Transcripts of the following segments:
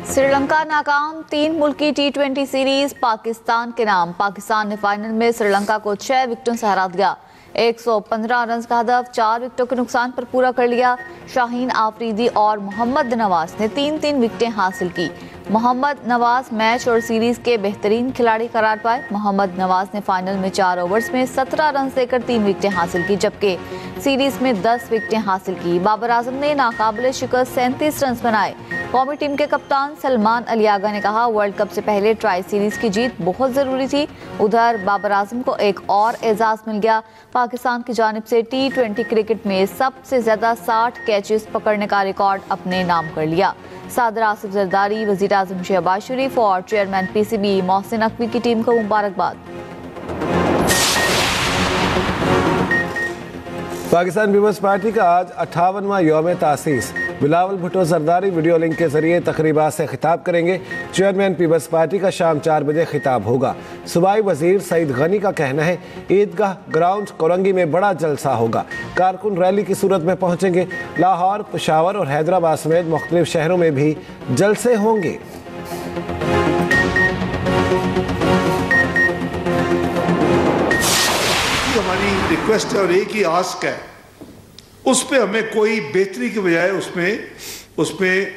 श्रीलंका नाकाम, 3 मुल्की T20 series Pakistan के नाम। पाकिस्तान ने फाइनल में श्रीलंका को 6 विकेटों से हरा दिया। 115 रन का हदफ 4 विकेटों के नुकसान पर पूरा कर लिया। शाहीन आफरीदी और मोहम्मद नवाज ने 3-3 विकेटें हासिल की। मोहम्मद नवाज मैच और सीरीज के बेहतरीन खिलाड़ी करार पाए। मोहम्मद नवाज ने फाइनल में 4 ओवर्स में 17 रन देकर 3 विकेटें हासिल की, जबकि सीरीज में 10 विकेटें हासिल की। बाबर आजम ने नाकाबिले शिकस्त 37 रन बनाए। कौमी टीम के कप्तान सलमान अलियागा ने कहा, वर्ल्ड कप से पहले ट्राई सीरीज की जीत बहुत जरूरी थी। उधर बाबर आजम को एक और एजाज मिल गया। पाकिस्तान की जानिब से T20 क्रिकेट में सबसे ज्यादा 60 कैचेस पकड़ने का रिकॉर्ड अपने नाम कर लिया। सदर आसिफ जरदारी, वजीर आजम शहबाज शरीफ और चेयरमैन PCB मोहसिन नकवी की टीम को मुबारकबाद। पाकिस्तान पीपल्स पार्टी का आज 58वां यौम तासीस। बिलावल भुट्टो जरदारी वीडियो लिंक के जरिए तकरीबात से खिताब करेंगे। चेयरमैन पीपल्स पार्टी का शाम 4 बजे खिताब होगा। सूबाई वजीर सईद गनी का कहना है, ईदगाह ग्राउंड कोरंगी में बड़ा जलसा होगा। कारकुन रैली की सूरत में पहुंचेंगे। लाहौर, पेशावर और हैदराबाद समेत मुख्तलिफ शहरों में भी जलसे होंगे। हमारी रिक्वेस्ट है और एक ही आस्क है, उस पे हमें कोई बेहतरी के बजाय उसमें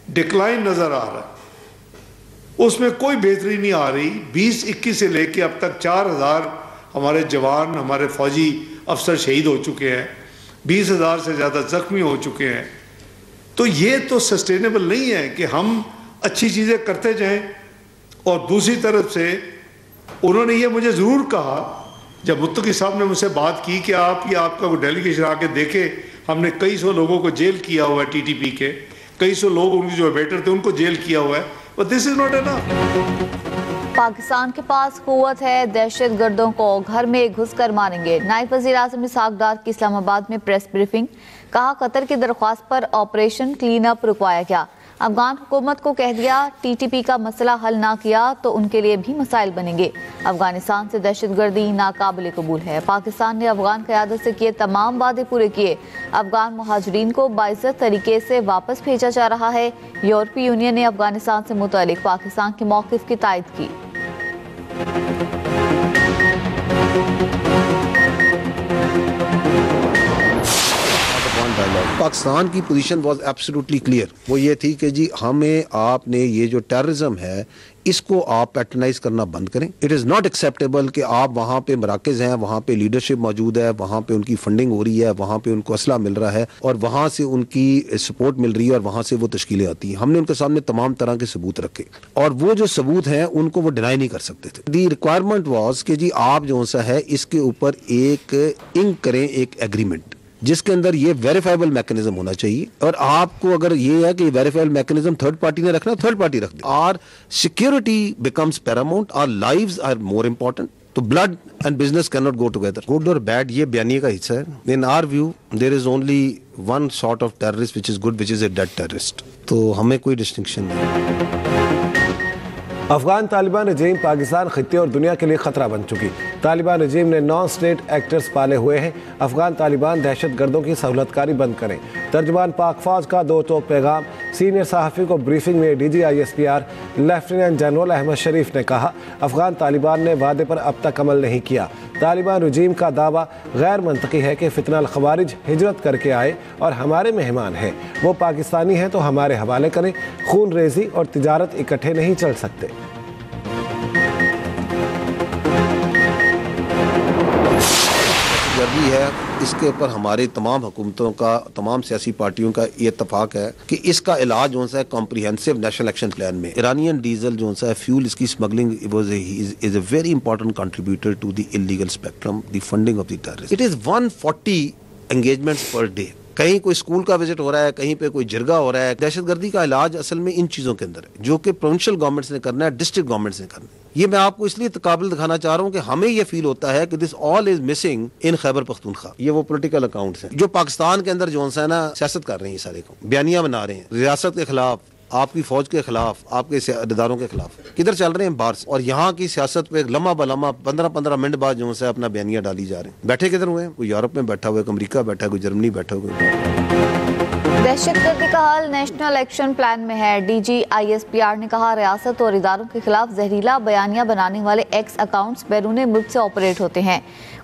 डिक्लाइन नजर आ रहा है। उसमें कोई बेहतरी नहीं आ रही। 2021 से लेके अब तक 4000 हमारे जवान, हमारे फौजी अफसर शहीद हो चुके हैं। 20,000 से ज़्यादा जख्मी हो चुके हैं। तो ये तो सस्टेनेबल नहीं है कि हम अच्छी चीज़ें करते जाएं। और दूसरी तरफ से उन्होंने ये मुझे ज़रूर कहा, जब मुत्तकी साहब ने मुझसे बात की कि आप ये आपका वो डेलीगेशन आके देखे, हमने कई सौ लोगों को जेल किया हुआ है, TTP के कई सौ लोग, उनके जो वेटर थे उनको जेल किया हुआ है, but this is not enough. Pakistan के पास कुव्वत है, दहशत गर्दों को घर में घुस कर मारेंगे। नायब वज़ीर आज़म इसहाक डार की इस्लामाबाद में प्रेस ब्रीफिंग। कहा, कतर की दरख्वास्त पर ऑपरेशन क्लीन अप रुकवाया गया। अफगान हुकूमत को कह दिया, TTP का मसला हल ना किया तो उनके लिए भी मसाइल बनेंगे। अफगानिस्तान से दहशतगर्दी नाकाबिले कबूल है। पाकिस्तान ने अफगान क़यादत से किए तमाम वादे पूरे किए। अफगान मुहाजिरीन को बाइज्जत तरीके से वापस भेजा जा रहा है। यूरोपीय यूनियन ने अफगानिस्तान से मुतालिक पाकिस्तान के मौक़िफ़ की तायद की। पाकिस्तान की पोजीशन वाज एब्सोल्युटली क्लियर। वो ये थी कि जी हमें आपने ये जो टेररिज्म है इसको आप पैट्रनाइज करना बंद करें। इट इज़ नॉट एक्सेप्टेबल कि आप वहाँ पे मराकज़ हैं, वहाँ पे लीडरशिप मौजूद है, वहाँ पे उनकी फंडिंग हो रही है, वहाँ पे उनको असला मिल रहा है और वहाँ से उनकी सपोर्ट मिल रही है और वहाँ से वो तश्कीलें आती हैं। हमने उनके सामने तमाम तरह के सबूत रखे और वो जो सबूत हैं उनको वो डिनाई नहीं कर सकते थे। दी रिक्वायरमेंट वाज कि जी आप जो सा है इसके ऊपर एक इंक करें, एक एग्रीमेंट जिसके अंदर ये वेरीफाइबल मैकेनिज्म होना चाहिए। और आपको अगर ये है कि वेरीफाइबल मैकेनिज्म थर्ड पार्टी ने रखना, थर्ड पार्टी रख दे। Our security becomes paramount, our lives are more important. तो blood and business can not go together. Good और बैड ये बयानिए का हिस्सा है। In our view there is only one sort of terrorist which is good, which is a dead terrorist. तो हमें कोई डिस्टिंक्शन नहीं। अफगान तालिबान रजीम पाकिस्तान खित्ते और दुनिया के लिए खतरा बन चुकी। तालिबान रजीम ने नॉन स्टेट एक्टर्स पाले हुए हैं। अफगान तालिबान दहशत गर्दों की सहूलतकारी बंद करें। तर्जुमान पाक फौज का 2 टोक पैगाम। सीनियर सहाफ़ी को ब्रीफिंग में DG ISPR lieutenant general Ahmed Sharif ने कहा, अफगान तालिबान ने वादे पर अब तक अमल नहीं किया। तालिबान रजीम का दावा गैर मंतकी है कि फितनल खवारिज हिजरत करके आए और हमारे मेहमान हैं। वो पाकिस्तानी हैं तो हमारे हवाले करें। खून रेजी और तिजारत इकट्ठे नहीं चल सकते। गर्दी है, इसके ऊपर हमारे तमाम हुकूमतों का, तमाम सियासी पार्टियों का ये इत्तफाक है कि इसका इलाज जो है कॉम्प्रिहेंसिव नेशनल एक्शन प्लान में। ईरानियन डीजल जो है फ्यूल, इसकी smuggling is a very important contributor to the illegal spectrum, the funding of the terrorist. It is 140 engagements per day. कहीं कोई स्कूल का विजिट हो रहा है, कहीं पे कोई जिरगा हो रहा है। दहशतगर्दी का इलाज असल में इन चीज़ों के अंदर है जो कि प्रोविंशियल गवर्नमेंट्स ने करना है, डिस्ट्रिक्ट गवर्नमेंट्स ने करना है। ये मैं आपको इसलिए काबिल दिखाना चाह रहा हूँ कि हमें ये फील होता है कि this all is missing in Khyber Pakhtunkhwa. ये वो पॉलिटिकल अकाउंट्स हैं जो पाकिस्तान के अंदर जो है ना सियासत कर रहे हैं, सारे को बयानियां बना रहे हैं रियासत के खिलाफ, आपकी फौज के खिलाफ, आपके इदारों के खिलाफ। किधर चल रहे हैं बाहर से। और यहाँ की सियासत पे लम्हा बलम्हा 15-15 मिनट बाद जो है अपना बयानियां डाली जा रहे हैं। बैठे किधर हुए हैं? कोई यूरोप में बैठा हुआ है, कोई अमरीका बैठा है, कोई जर्मनी बैठा हुआ है। दहशतगर्दी का हल नेशनल एक्शन प्लान में है। डीजी ISPR ने कहा, रियासत और इदारों के खिलाफ जहरीला बयानिया बनाने वाले एक्स अकाउंट्स बैरून मुल्क से ऑपरेट होते हैं।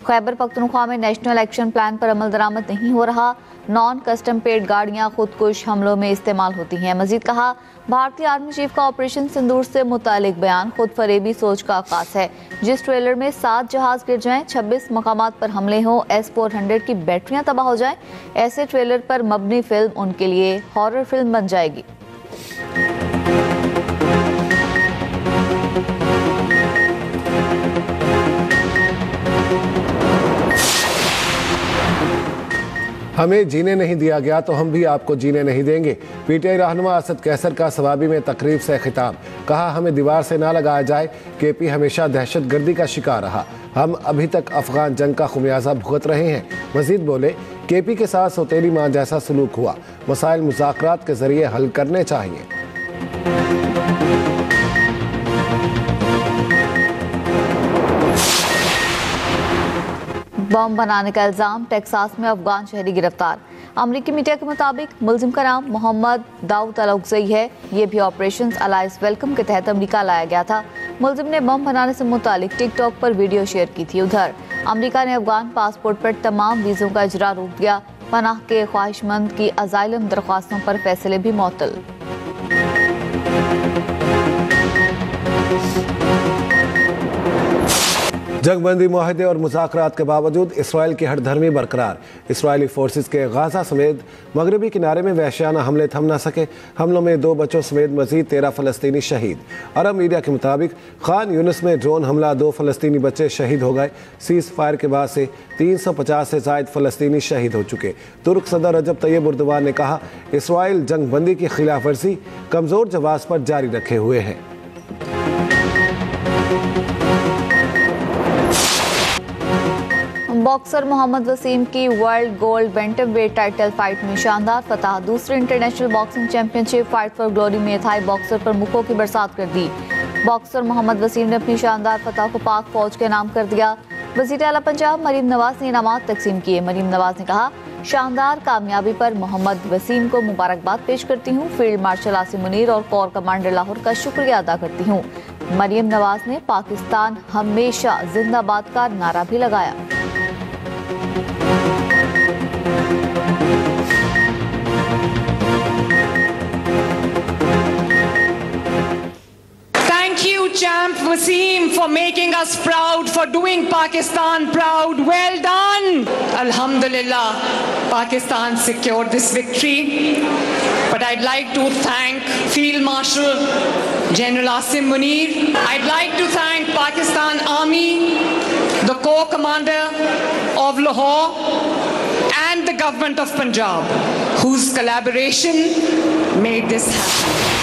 खैबर पख्तूनख्वा में नेशनल एक्शन प्लान पर अमल दरामद नहीं हो रहा। नॉन कस्टम पेड गाड़ियां खुदकुश हमलों में इस्तेमाल होती हैं। मजीद कहा, भारतीय आर्मी चीफ का ऑपरेशन सिंदूर से मुतालिक बयान खुद फरेबी सोच का आकाश है। जिस ट्रेलर में 7 जहाज गिर जाएं, 26 मकामात पर हमले हों, S-400 की बैटरियां तबाह हो जाएं, ऐसे ट्रेलर पर मबनी फिल्म उनके लिए हॉरर फिल्म बन जाएगी। हमें जीने नहीं दिया गया तो हम भी आपको जीने नहीं देंगे। PTI रहनुमा असद कैसर का सवाबी में तकरीब से खिताब। कहा, हमें दीवार से ना लगाया जाए। KP हमेशा दहशतगर्दी का शिकार रहा। हम अभी तक अफगान जंग का खुमियाजा भुगत रहे हैं। मजीद बोले, KP के साथ सौतेली मां जैसा सलूक हुआ। मसाइल मुज़ाकरात के जरिए हल करने चाहिए। बम बनाने का इल्जाम, टेक्सास में अफगान शहरी गिरफ्तार। अमरीकी मीडिया के मुताबिक मुलजिम का नाम मोहम्मद दाऊद अल-उक्ज़ई है। ये भी ऑपरेशन अलाइस वेलकम के तहत अमरीका लाया गया था। मुलजिम ने बम बनाने से मुतालिक टिकटॉक पर वीडियो शेयर की थी। उधर अमरीका ने अफगान पासपोर्ट पर तमाम वीज़ों का इजरा रोक दिया। पनाह के ख्वाहिशमंद की अजाइलम दरख्वास्तों पर फैसले भी मुअत्तल। जंगबंदी मुआहदे और मुज़ाकरात के बावजूद इसराइल की हठधर्मी बरकरार। इसराइली फोर्सेस के गाजा समेत मगरबी किनारे में वहशियाना हमले थम न सके। हमलों में 2 बच्चों समेत मजीद 13 फ़लस्तीनी शहीद। अरब मीडिया के मुताबिक खान यूनिस में ड्रोन हमला, 2 फ़लस्तीनी बच्चे शहीद हो गए। सीज़ फायर के बाद से 350 से ज़ायद फ़लस्तीनी शहीद हो चुके। तुर्क सदर रजब तैयब उर्दवान ने कहा, इसराइल जंगबंदी की खिलाफ वर्जी कमज़ोर जवाब पर जारी रखे हुए हैं। बॉक्सर मोहम्मद वसीम की world gold bantamweight title fight में शानदार फतह। दूसरी international boxing championship fight for glory में थाई बॉक्सर पर मुक्कों की बरसात कर दी। बॉक्सर मोहम्मद वसीम ने अपनी शानदार फतह को पाक फौज के नाम कर दिया। वज़ीर आला पंजाब मरीम नवाज ने इनामात तकसीम किए। मरीम नवाज ने कहा, शानदार कामयाबी पर मोहम्मद वसीम को मुबारकबाद पेश करती हूँ। फील्ड मार्शल आसिम मुनीर और कोर कमांडर लाहौर का शुक्रिया अदा करती हूँ। मरीम नवाज ने पाकिस्तान हमेशा जिंदाबाद का नारा भी लगाया। Champ Wasim for making us proud, for doing Pakistan proud. Well done. Alhamdulillah, Pakistan secured this victory. But I'd like to thank Field Marshal General Asim Munir. I'd like to thank Pakistan Army, the Corps Commander of Lahore and the government of Punjab, whose collaboration made this happen.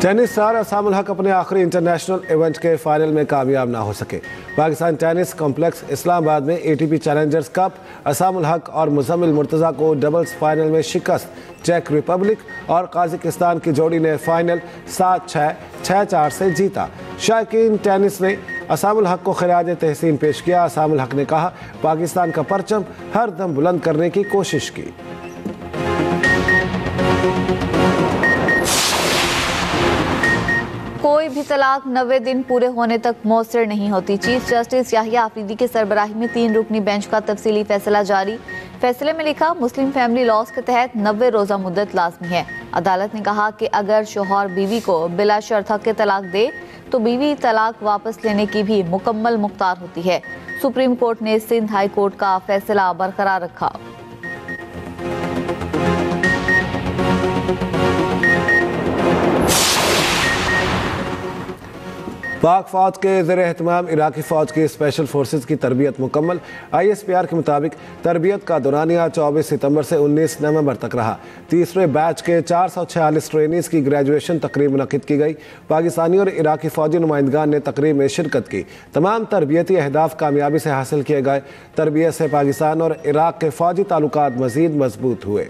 Tennis star Asamul हक अपने आखिरी international event के final में कामयाब ना हो सके। Pakistan tennis complex Islamabad में ATP चैलेंजर्स कप असामुल हक और मुज़म्मिल मुर्तज़ा को डबल्स फाइनल में शिकस्त। चेक रिपब्लिक और काज़ाकिस्तान की जोड़ी ने फाइनल 7-6, 6-4 से जीता। शायकीन टेनिस ने असामुल हक को खिराज तहसीन पेश किया। असामुल हक ने कहा, पाकिस्तान का परचम हर दम बुलंद करने की कोशिश की। कोई भी तलाक 90 दिन पूरे होने तक मौसर नहीं होती। चीफ जस्टिस याहिया आफरीदी की सरबराही में 3 रुकनी बेंच का तफसीली फैसला जारी। फैसले में लिखा, मुस्लिम फैमिली लॉज के तहत 90 रोज़ा मुद्दत लाजमी है। अदालत ने कहा कि अगर शौहर बीवी को बिला शर्त हक के तलाक दे तो बीवी तलाक वापस लेने की भी मुकम्मल मुख्तार होती है। सुप्रीम कोर्ट ने सिंध हाई कोर्ट का फैसला बरकरार रखा। पाक फौज के ज़ेर एहतमाम इराकी फ़ौज की स्पेशल फोर्सेस की तरबियत मुकम्मल। ISPR के मुताबिक तरबियत का दौरानिया 24 सितंबर से 19 नवंबर तक रहा। तीसरे बैच के 446 ट्रेनीज़ की ग्रेजुएशन तकरीब मुनक़िद की गई। पाकिस्तानी और इराकी फ़ौजी नुमाइंदगान ने तकरीब में शिरकत की। तमाम तरबियती अहदाफ कामयाबी से हासिल किए गए। तरबियत से पाकिस्तान और इराक के फ़ौजी ताल्लुकात मज़ीद मजबूत हुए।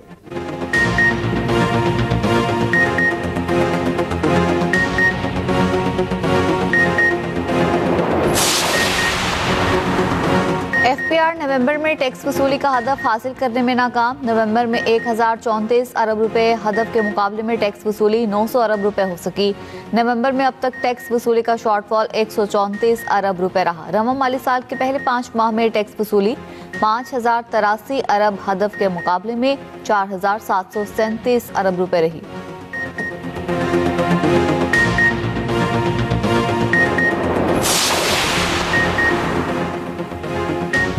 FPR ने नवंबर में टैक्स वसूली का हदफ हासिल करने में नाकाम। नवंबर में 1034 अरब रुपए हदफ के मुकाबले में टैक्स वसूली 900 अरब रुपए हो सकी। नवंबर में अब तक टैक्स वसूली का शॉर्टफॉल 134 अरब रुपए रहा। रवा माली साल के पहले 5 माह में टैक्स वसूली 5083 अरब हदफ के मुकाबले में 4737 अरब रुपए रही।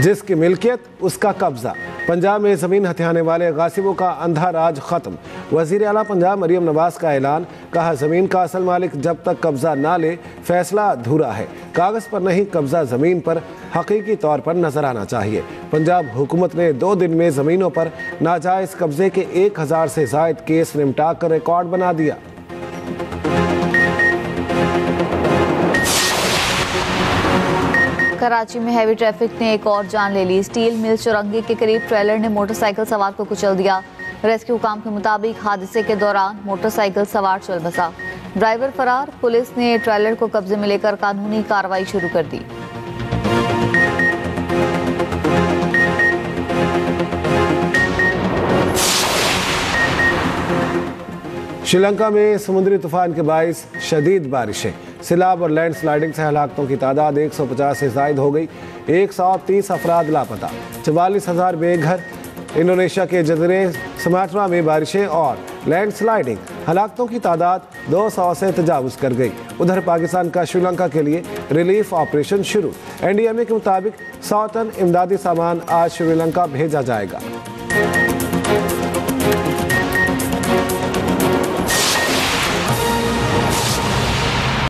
जिसकी मिल्कियत उसका कब्जा। पंजाब में जमीन हथियाने वाले गासिबों का अंधा राज खत्म। वजीर आला पंजाब मरियम नवाज का ऐलान, कहा जमीन का असल मालिक जब तक कब्जा ना ले फैसला अधूरा है। कागज पर नहीं कब्जा जमीन पर हकीकी तौर पर नजर आना चाहिए। पंजाब हुकूमत ने 2 दिन में जमीनों पर नाजायज कब्जे के 1000 से जायद केस निपटा कर रिकॉर्ड बना दिया। कराची में हैवी ट्रैफिक ने एक और जान ले ली। स्टील मिल चौरंगी के करीब ट्रेलर ने मोटरसाइकिल सवार को कुचल दिया। रेस्क्यू काम के मुताबिक हादसे के दौरान मोटरसाइकिल सवार चल बसा। ड्राइवर फरार। पुलिस ने ट्रेलर को कब्जे में लेकर कानूनी कार्रवाई शुरू कर दी। श्रीलंका में समुद्री तूफान के बाइस शदीद बारिशें, सैलाब और लैंडस्लाइडिंग से हलाकतों की तादाद 150 से जायद हो गई। 130 अफराद लापता, 44,000 बेघर। इंडोनेशिया के जज़ीरे सुमात्रा में बारिशें और लैंडस्लाइडिंग हलाकतों की तादाद 200 से तजावुज़ कर गई। उधर पाकिस्तान का श्रीलंका के लिए रिलीफ ऑपरेशन शुरू। NDMA के मुताबिक 100 टन इमदादी सामान आज श्रीलंका भेजा जाएगा।